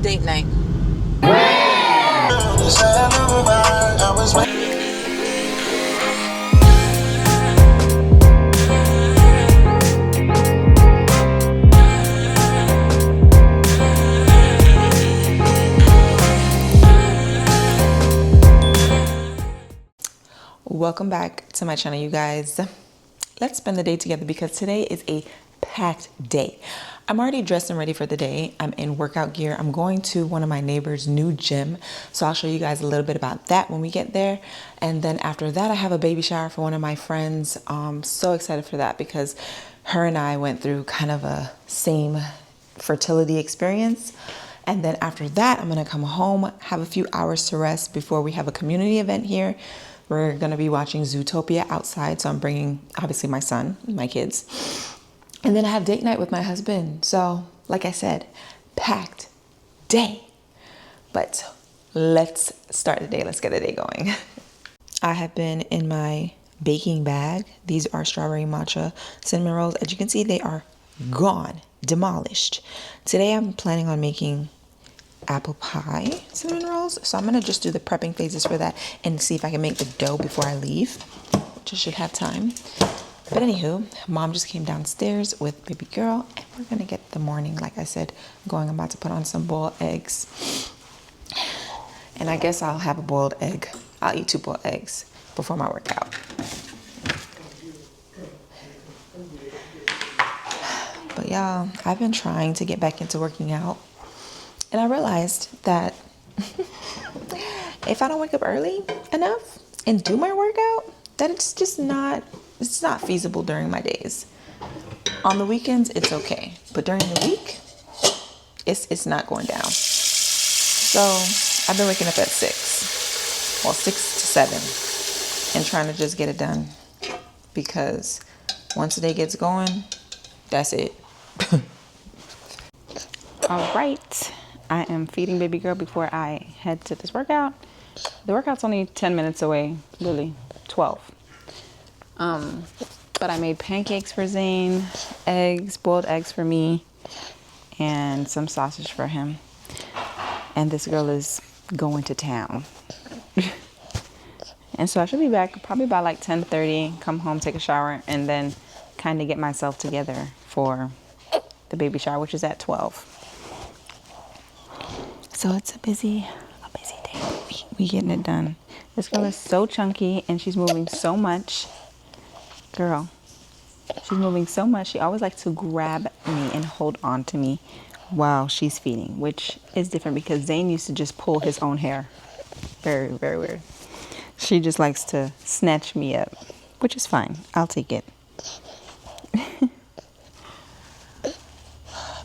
date night. Welcome back to my channel, you guys. Let's spend the day together because today is a packed day. I'm already dressed and ready for the day. I'm in workout gear. I'm going to one of my neighbor's new gym, so I'll show you guys a little bit about that when we get there. And then after that, I have a baby shower for one of my friends. So excited for that because her and I went through kind of a same fertility experience. And then after that, I'm gonna come home, have a few hours to rest before we have a community event here. We're gonna be watching Zootopia outside, so I'm bringing obviously my son, my kids. And then I have date night with my husband. So like I said, packed day. But let's start the day, let's get the day going. I have been in my baking bag. These are strawberry matcha cinnamon rolls. As you can see, they are gone, demolished. Today I'm planning on making apple pie cinnamon rolls, so I'm gonna just do the prepping phases for that and see if I can make the dough before I leave, which I should have time. But anywho, mom just came downstairs with baby girl and we're gonna get the morning, like I said, going. I'm about to put on some boiled eggs, and I guess I'll have a boiled egg. I'll eat 2 boiled eggs before my workout. But y'all, I've been trying to get back into working out. And I realized that if I don't wake up early enough and do my workout, that it's not feasible during my days. On the weekends, it's okay. But during the week, it's not going down. So I've been waking up at 6 to 7 and trying to just get it done. Because once the day gets going, that's it. All right. I am feeding baby girl before I head to this workout. The workout's only 10 minutes away, really 12. But I made pancakes for Zane, boiled eggs for me, and some sausage for him. And this girl is going to town. And so I should be back probably by like 10:30, come home, take a shower, and then kind of get myself together for the baby shower, which is at 12. So it's a busy day. We getting it done. This girl is so chunky and she's moving so much. Girl, she's moving so much. She always likes to grab me and hold on to me while she's feeding, which is different because Zane used to just pull his own hair. Very, very weird. She just likes to snatch me up, which is fine. I'll take it.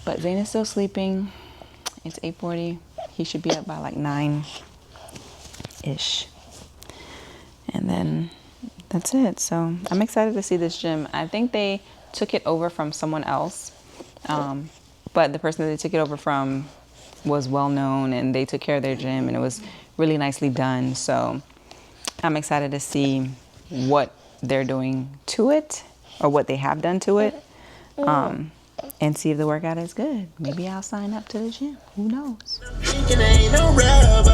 But Zane is still sleeping. It's 8:40. He should be up by like 9-ish. And then that's it. So I'm excited to see this gym. I think they took it over from someone else. But the person that they took it over from was well known and they took care of their gym and it was really nicely done. So I'm excited to see what they're doing to it or what they have done to it. And see if the workout is good. Maybe I'll sign up to the gym. Who knows? Ain't no rubber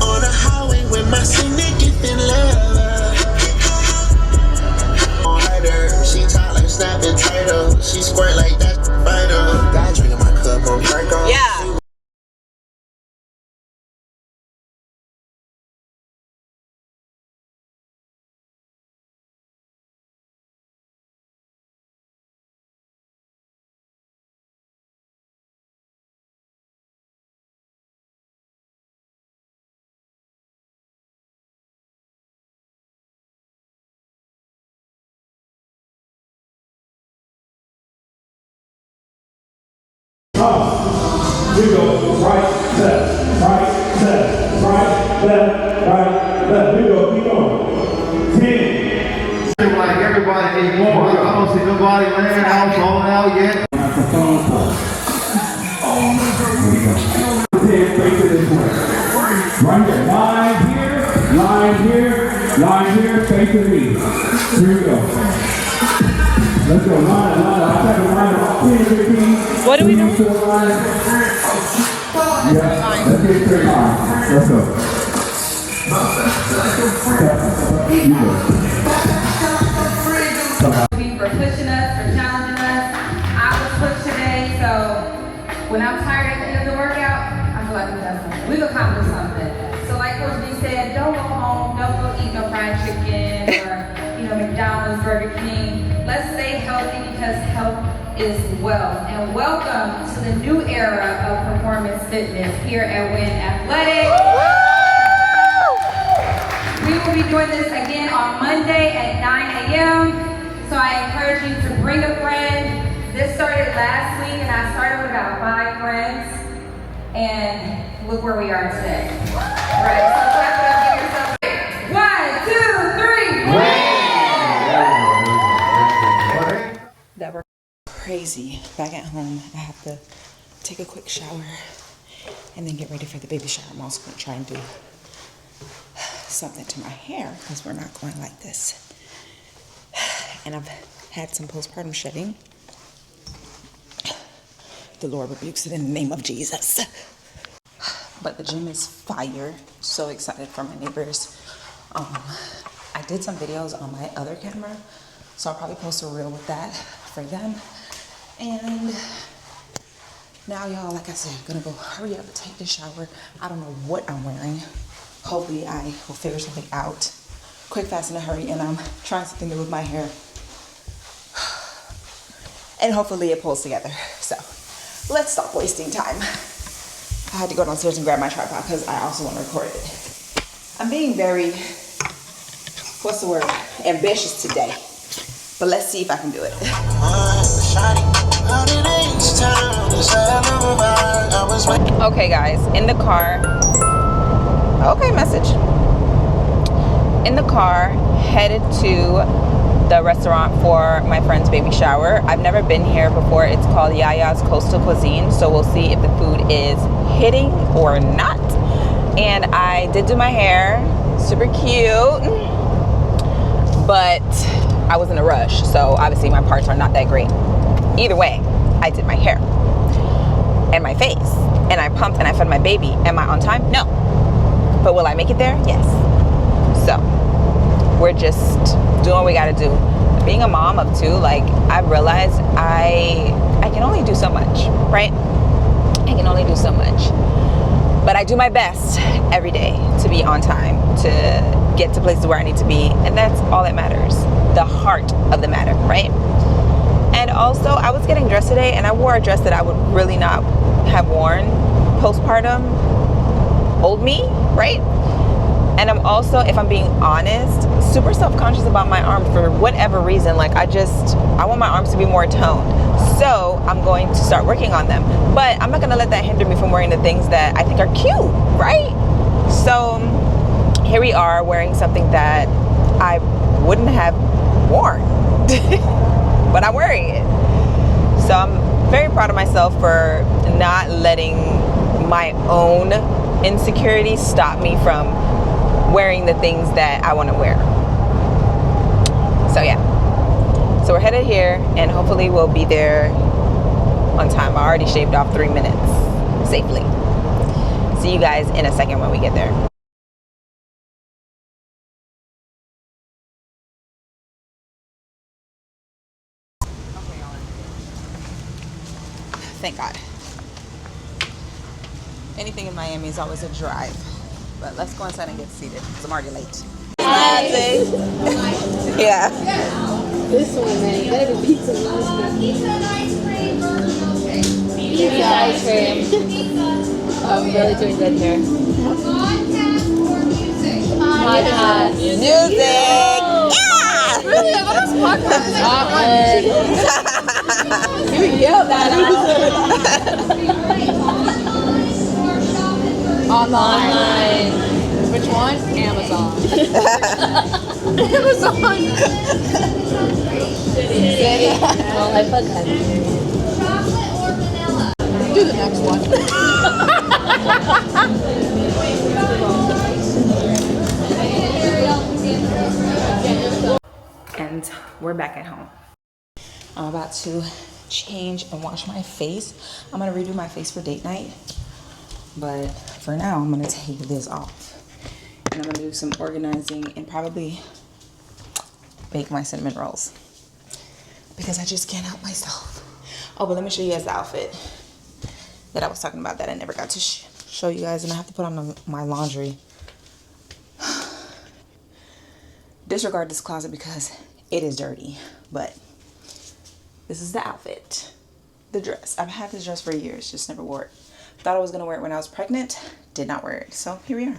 on the highway with my significant lover. She talk like snapping turtle. She squirt like that fighter. Got drinking my cup on Perco. Yeah. We go right, left, right, left, right, left, right, left. We go, keep going. 10. Like everybody is more. I don't see nobody laying out, falling out yet. Right here. Line here, face to me. Here we go. Let's go, line. I got a line of 10, 15. What do we do? Yeah, let's get straight line. Let's go. You go. For pushing us, for challenging us. I was pushed today, so when I'm tired at the end of the workout, I feel like we've done something. We've accomplished something. So like Coach B said, don't go home, don't go eat no fried chicken or McDonald's, Burger King. Let's stay healthy because health is wealth. And welcome to the new era of performance fitness here at Win Athletic. We will be doing this again on Monday at 9 a.m. So I encourage you to bring a friend. This started last week and I started with about 5 friends. And look where we are today. Right, so clap it up, give yourself 1, 2, 3. That worked crazy. Back at home, I have to take a quick shower and then get ready for the baby shower. I'm also going to try and do something to my hair because we're not going like this. And I've had some postpartum shedding. The Lord rebukes it in the name of Jesus. But the gym is fire. So excited for my neighbors. I did some videos on my other camera, so I'll probably post a reel with that for them. And now y'all, like I said, gonna go hurry up, take the shower. I don't know what I'm wearing. Hopefully I will figure something out quick, fast, in a hurry. And I'm trying something new with my hair. And hopefully it pulls together. So let's stop wasting time. I had to go downstairs and grab my tripod because I also want to record it. I'm being very, what's the word, ambitious today. But let's see if I can do it. Okay guys, in the car. Okay, message. In the car, headed to the restaurant for my friend's baby shower. I've never been here before. It's called Yaya's Coastal Cuisine, so we'll see if the food is hitting or not. And I did do my hair, super cute, but I was in a rush, so obviously my parts are not that great. Either way, I did my hair and my face, and I pumped and I fed my baby. Am I on time? No. But will I make it there? Yes. So we're just doing what we gotta do. Being a mom of 2, like, I've realized I can only do so much, right? I can only do so much. But I do my best every day to be on time, to get to places where I need to be, and that's all that matters. The heart of the matter, right? And also, I was getting dressed today, and I wore a dress that I would really not have worn postpartum, old me, right? And I'm also, if I'm being honest, super self-conscious about my arms for whatever reason. Like, I want my arms to be more toned. So I'm going to start working on them. But I'm not gonna let that hinder me from wearing the things that I think are cute, right? So here we are wearing something that I wouldn't have worn, but I'm wearing it. So I'm very proud of myself for not letting my own insecurities stop me from wearing the things that I want to wear. So yeah, so we're headed here and hopefully we'll be there on time. I already shaved off 3 minutes safely. See you guys in a second when we get there. Thank God. Anything in Miami is always a drive. But let's go inside and get seated because I'm already late. Yeah. This one, man, better be pizza and ice cream. Pizza and ice cream. Pizza ice cream. I'm really doing good here. Podcast. Music! Yeah! Really? What is podcast? You yelled that out. Online. Which one? Amazon. Amazon. Well, I put that. Chocolate or vanilla? Do the next one. And we're back at home. I'm about to change and wash my face. I'm gonna redo my face for date night. But for now, I'm gonna take this off. And I'm gonna do some organizing and probably bake my cinnamon rolls. Because I just can't help myself. Oh, but let me show you guys the outfit that I was talking about that I never got to show you guys. And I have to put on my laundry. Disregard this closet because it is dirty. But this is the outfit. The dress. I've had this dress for years, just never wore it. Thought I was gonna wear it when I was pregnant. Did not wear it. So here we are.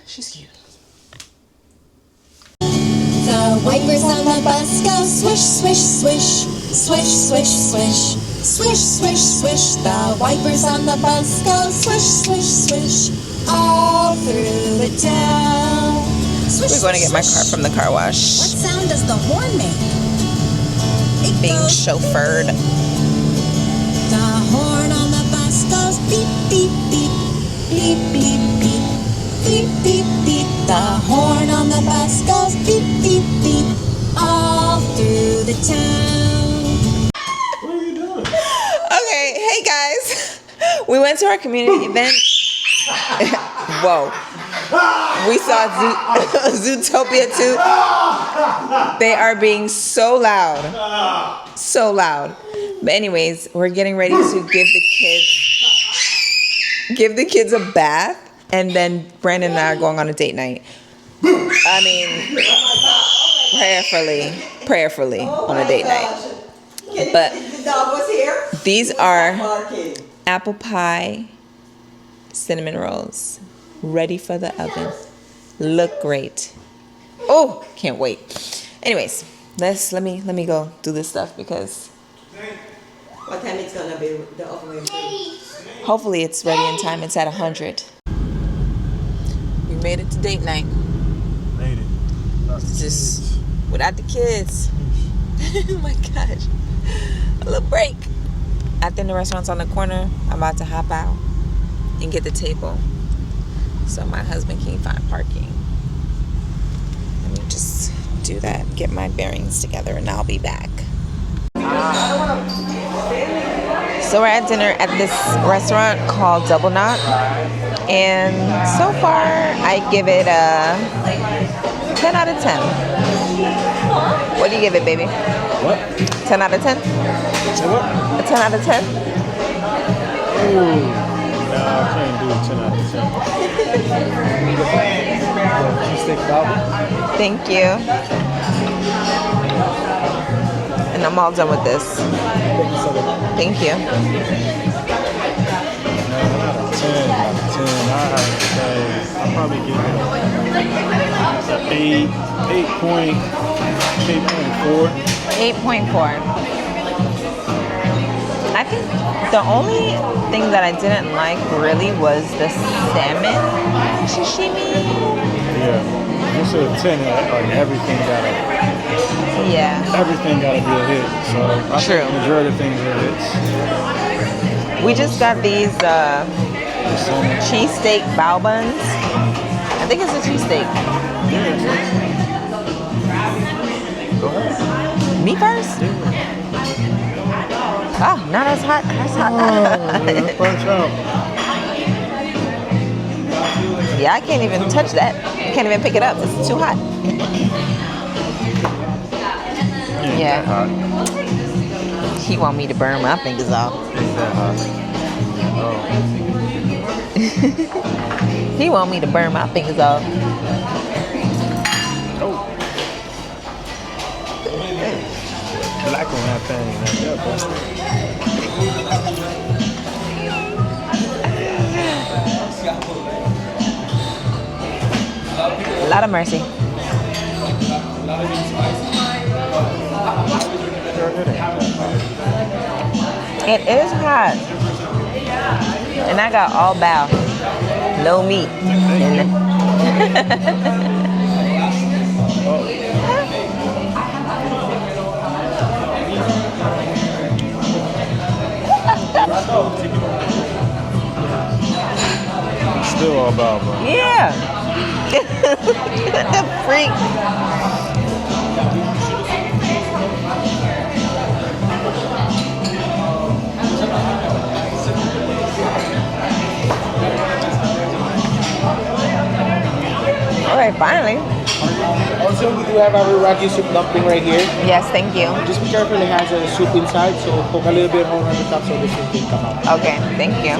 She's cute. The wipers on the bus go swish, swish, swish, swish, swish, swish, swish, swish, swish. The wipers on the bus go swish, swish, swish, all through the town. Swish, We're going to get my swish, car from the car What wash. sound does the horn make? It Being goes, chauffeured. the horn on the bus goes beep, beep, beep, beep, beep, beep, beep, beep, beep. The horn on the bus goes beep, beep, beep, all through the town. What are you doing? Okay, hey guys. We went to our community event. Whoa. We saw Zootopia 2. They are being so loud. So loud. But anyways, we're getting ready to give the kids a bath. And then Brandon and I are going on a date night. I mean, prayerfully on a date night. But these are apple pie cinnamon rolls ready for the oven. Look great. Oh, can't wait. Anyways, let me go do this stuff because What time it's gonna be the oven? hopefully it's ready in time. It's at 100. We made it to date night. Made it. Just without the kids. Oh my gosh. A little break. I think the restaurant's on the corner. I'm about to hop out and get the table so my husband can find parking. Let me just do that, get my bearings together, and I'll be back. So we're at dinner at this restaurant called Double Knot. And so far, I give it a 10 out of 10. What do you give it, baby? What? 10 out of 10? Say what? A 10 out of 10? Ooh. Nah, I can't do a 10 out of 10. Cheesesteak kebab. Thank you. And I'm all done with this. Thank you. No, not a 10 out of 10. I have to say, I'll probably give it an 8.4. 8.4. I think the only thing that I didn't like really was the salmon sashimi. Yeah. Instead of 10, like everything gotta be a hit. So I True. think the majority of things are hits. We just got these cheesesteak bao buns. I think it's a cheesesteak. Go ahead. Me first? Oh, no, that's hot. That's hot. Yeah, punch out. Yeah, I can't even touch that. Can't even pick it up. It's too hot. Yeah. Hot. He want me to burn my fingers off. Ain't that hot. Oh. He want me to burn my fingers off. Oh. Black on that thing. Like A lot of mercy. It is hot. And I got all bao. No meat. Still all about, bro. Yeah. The freak. right, finally. Also, we do have our Wagyu soup dumpling right here. Yes, thank you. Just be careful, it has a soup inside, so poke a little bit hole on the top so the soup can come out. Okay, thank you.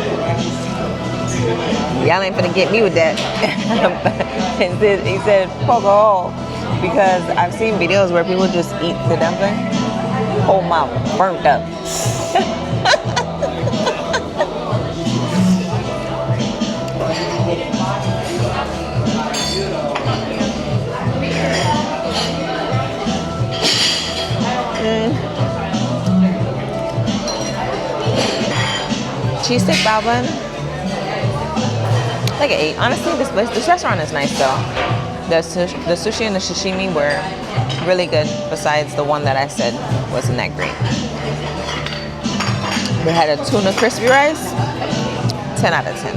Y'all ain't finna get me with that. He said poke a hole because I've seen videos where people just eat the dumpling, whole mouth burnt up. Cheese stick bao bun, like an 8. Honestly, this restaurant is nice though. The sushi and the sashimi were really good. Besides the one that I said wasn't that great. We had a tuna crispy rice. 10 out of 10.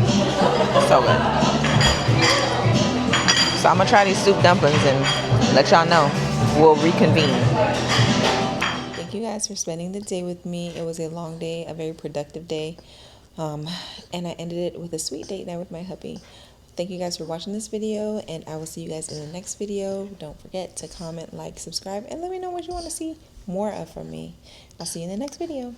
So good. So I'm gonna try these soup dumplings and let y'all know. We'll reconvene. Thank you guys for spending the day with me. It was a long day, a very productive day. And I ended it with a sweet date night with my hubby. Thank you guys for watching this video, and I will see you guys in the next video. Don't forget to comment, like, subscribe, and let me know what you want to see more of from me. I'll see you in the next video.